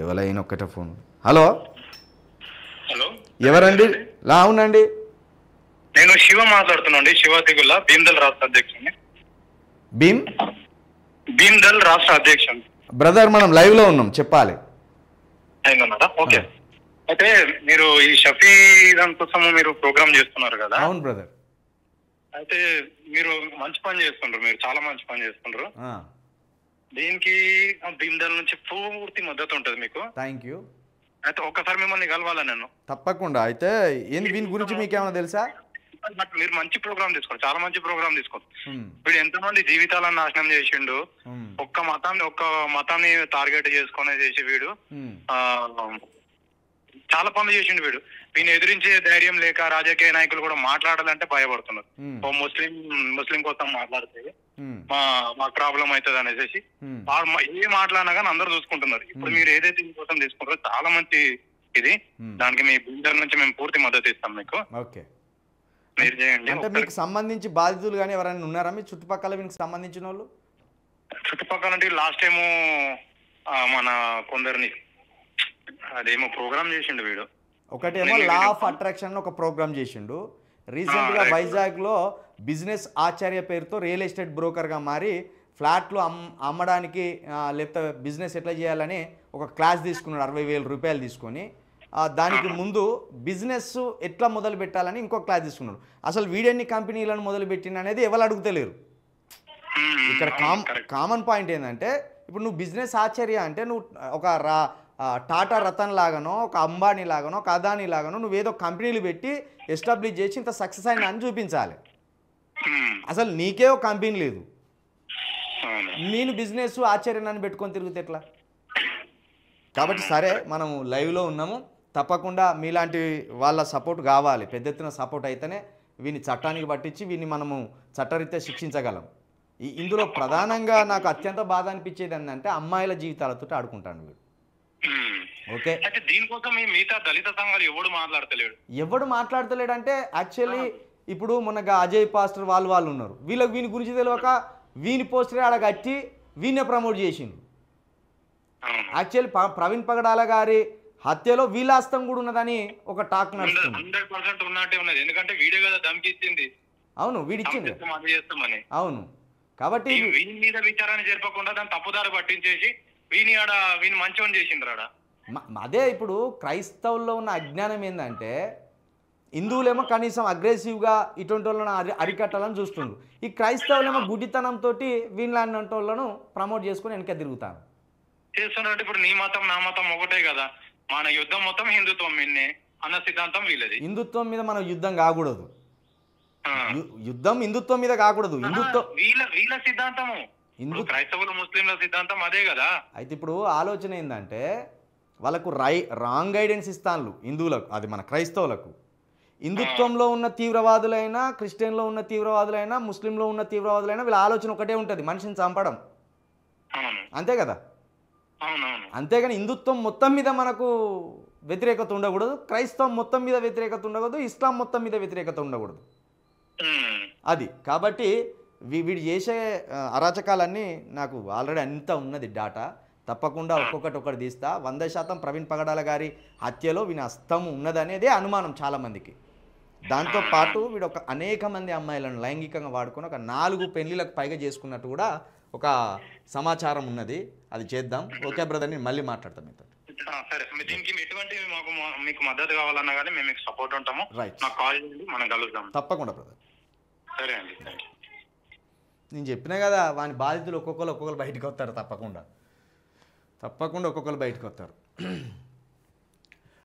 ఎవరైనా ఒక్కటే phone. Hello hello ఎవరండి? అవునండి, నేను శివ మాట్లాడుతున్నాండి. శివ తెగుల భీమ్దల్ రాష్ట్ర అధ్యక్షుడిని. భీమ్దల్ రాష్ట్ర అధ్యక్షుడు. బ్రదర్ మనం లైవ్ లో ఉన్నాం, చెప్పాలి. అయిందన్నారా? ఓకే. అయితే మీరు ఈ షఫీ దానికోసం మీరు ప్రోగ్రామ్ చేస్తున్నారు కదా? అవును బ్రదర్. అయితే మీరు మంచి పని చేస్తుండ్రు, మీరు చాలా మంచి పని చేస్తుండ్రు. దీనికి భీమ్దల్ నుంచి పూర్తి మద్దతు ఉంటుంది మీకు. Thank you. అయితే ఒక్కసారి మిమ్మల్ని కలవాలా నేను? తప్పకుండా. అయితే ఏంది దీని గురించి మీకు ఏమైనా తెలుసా? మీరు మంచి ప్రోగ్రామ్ తీసుకోండి, చాలా మంచి ప్రోగ్రామ్ తీసుకోండి. వీడు ఎంతమంది జీవితాలను నాశనం చేసిండు. ఒక్క మతాన్ని టార్గెట్ చేసుకునే చేసి వీడు చాలా పనులు చేసిండు. వీడిని ఎదిరించే ధైర్యం లేక రాజకీయ నాయకులు కూడా మాట్లాడాలంటే భయపడుతున్నారు. ఓ ముస్లిం కోసం మాట్లాడితే మాకు ప్రాబ్లం అవుతుంది అనేసి ఏ మాట్లాడినా కానీ అందరూ చూసుకుంటున్నారు. ఇప్పుడు మీరు ఏదైతే ఇంకోసం తీసుకుంటారో చాలా మంచి ఇది. దానికి మీ బిల్డర్ నుంచి మేము పూర్తి మద్దతు ఇస్తాం మీకు. ఓకే, మీరు చేయండి. అంటే మీకు సంబంధించి బాధితులు కానీ ఎవరైనా ఉన్నారా మీ చుట్టుపక్కల మీకు సంబంధించిన వాళ్ళు? చుట్టుపక్కల అంటే లాస్ట్ టైము మన కొందరిని అదేమో ప్రోగ్రామ్ చేసిండు వీడు. ఒకటేమో లా ఆఫ్ అట్రాక్షన్ ఒక ప్రోగ్రామ్ చేసిండు. రీసెంట్ గా వైజాగ్ లో బిజినెస్ ఆచార్య పేరుతో రియల్ ఎస్టేట్ బ్రోకర్ గా మారి ఫ్లాట్లు అమ్మడానికి లేకపోతే బిజినెస్ ఎట్లా చేయాలని ఒక క్లాస్ తీసుకున్నాడు. 60,000 రూపాయలు తీసుకొని దానికి ముందు బిజినెస్ ఎట్లా మొదలు పెట్టాలని ఇంకో క్లాస్ తీసుకున్నాడు. అసలు వీడెన్ని కంపెనీలను మొదలు పెట్టిన అనేది ఎవరు అడుగుతలేరు. ఇక్కడ కామన్ పాయింట్ ఏంటంటే ఇప్పుడు నువ్వు బిజినెస్ ఆచార్య అంటే నువ్వు ఒక టాటా రతన్ లాగానో ఒక అంబానీ లాగానో ఒక అదానీ లాగానో నువ్వేదో కంపెనీలు పెట్టి ఎస్టాబ్లిష్ చేసి ఇంత సక్సెస్ అయినా అని చూపించాలి. అసలు నీకే ఒక కంపెనీ లేదు, నేను బిజినెస్ ఆచార్యాన్ని పెట్టుకొని తిరిగితే ఎట్లా? కాబట్టి సరే మనం లైవ్లో ఉన్నాము, తప్పకుండా మీలాంటి వాళ్ళ సపోర్ట్ కావాలి. పెద్ద ఎత్తున సపోర్ట్ అయితేనే వీని చట్టానికి పట్టించి వీని మనము చట్టరీత్యా శిక్షించగలం. ఇందులో ప్రధానంగా నాకు అత్యంత బాధ అనిపించేది ఏంటంటే అమ్మాయిల జీవితాలతో ఆడుకుంటాను వీడు. ఓకే, దీనికోసం మిగతా దళిత సంఘాలు ఎవడు మాట్లాడతలేడు అంటే యాక్చువల్లీ ఇప్పుడు మొన్నగా అజయ్ పాస్టర్ వాళ్ళు ఉన్నారు. వీళ్ళకి వీని గురించి తెలియక వీని పోస్టరే ఆడ కట్టి వీనే ప్రమోట్ చేసిండు. యాక్చువల్లీ ప్రవీణ్ పగడాల గారి హత్యలో వీళ్ళ హస్తం కూడా ఉన్నదని ఒక టాక్ నడుస్తుంది. అవును, వీడిచ్చింది. అవును, కాబట్టి వీని మీద విచారణ జరపకుండా దాన్ని తప్పుదారి పట్టించేసి వీని మంచివని చేసిండ్రాడా. అదే ఇప్పుడు క్రైస్తవుల్లో ఉన్న అజ్ఞానం ఏంటంటే హిందువులేమో కనీసం అగ్రెసివ్గా ఇటువంటి వాళ్ళను అరికట్టాలని చూస్తుండ్రు. ఈ క్రైస్తవులేమో గుడ్డితనంతో వీళ్ళంటి వాళ్ళను ప్రమోట్ చేసుకుని వెనక తిరుగుతాను చేస్తున్నట్టు. ఇప్పుడు నీ మతం నా మతం ఒకటే కదా, మన యుద్ధం మొత్తం హిందుత్వం మీదనే అన్న సిద్ధాంతం వీళ్ళది. హిందుత్వం మీద మనం యుద్ధం కాకూడదు, యుద్ధం హిందుత్వం మీద కాకూడదు. హిందుత్వం వీళ్ళ సిద్ధాంతము, క్రైస్తవులు ముస్లింల సిద్ధాంతం అదే కదా. అయితే ఇప్పుడు ఆలోచన ఏంటంటే వాళ్ళకు రాంగ్ గైడెన్స్ ఇస్తాను హిందువులకు, అది మన క్రైస్తవులకు. హిందుత్వంలో ఉన్న తీవ్రవాదులైనా, క్రిస్టియన్లో ఉన్న తీవ్రవాదులైనా, ముస్లింలో ఉన్న తీవ్రవాదులైనా వీళ్ళ ఆలోచన ఒకటే ఉంటుంది, మనిషిని చంపడం. అంతే కదా? అంతేగాని హిందుత్వం మొత్తం మీద మనకు వ్యతిరేకత ఉండకూడదు, క్రైస్తవం మొత్తం మీద వ్యతిరేకత ఉండకూడదు, ఇస్లాం మొత్తం మీద వ్యతిరేకత ఉండకూడదు. అది కాబట్టి వీడు చేసే అరాచకాలన్నీ నాకు ఆల్రెడీ అంతా ఉన్నది డాటా. తప్పకుండా ఒక్కొక్కటి తీస్తా. 100% ప్రవీణ్ పగడాల గారి హత్యలో వీని హస్తం ఉన్నదనేదే అనుమానం చాలామందికి. దాంతోపాటు వీడు అనేక మంది అమ్మాయిలను లైంగికంగా వాడుకొని ఒక 4 పెళ్లిలకు పైగా చేసుకున్నట్టు కూడా ఒక సమాచారం ఉన్నది. అది చేద్దాం. ఓకే బ్రదర్, నేను మళ్ళీ మాట్లాడతాను మీతో. సరే, దీనికి ఎటువంటి మీకు మద్దతు కావాలన్నా కానీ మేము మీకు సపోర్ట్ ఉంటాము. నాకు కాల్ చేయండి, మనం కలుద్దాం. తప్పకుండా బ్రదర్. సరే అండి. నేను చెప్పినా కదా, వాని బాధితులు ఒక్కొక్కరు బయటకు వస్తారు. తప్పకుండా ఒక్కొక్కరు బయటకు వస్తారు.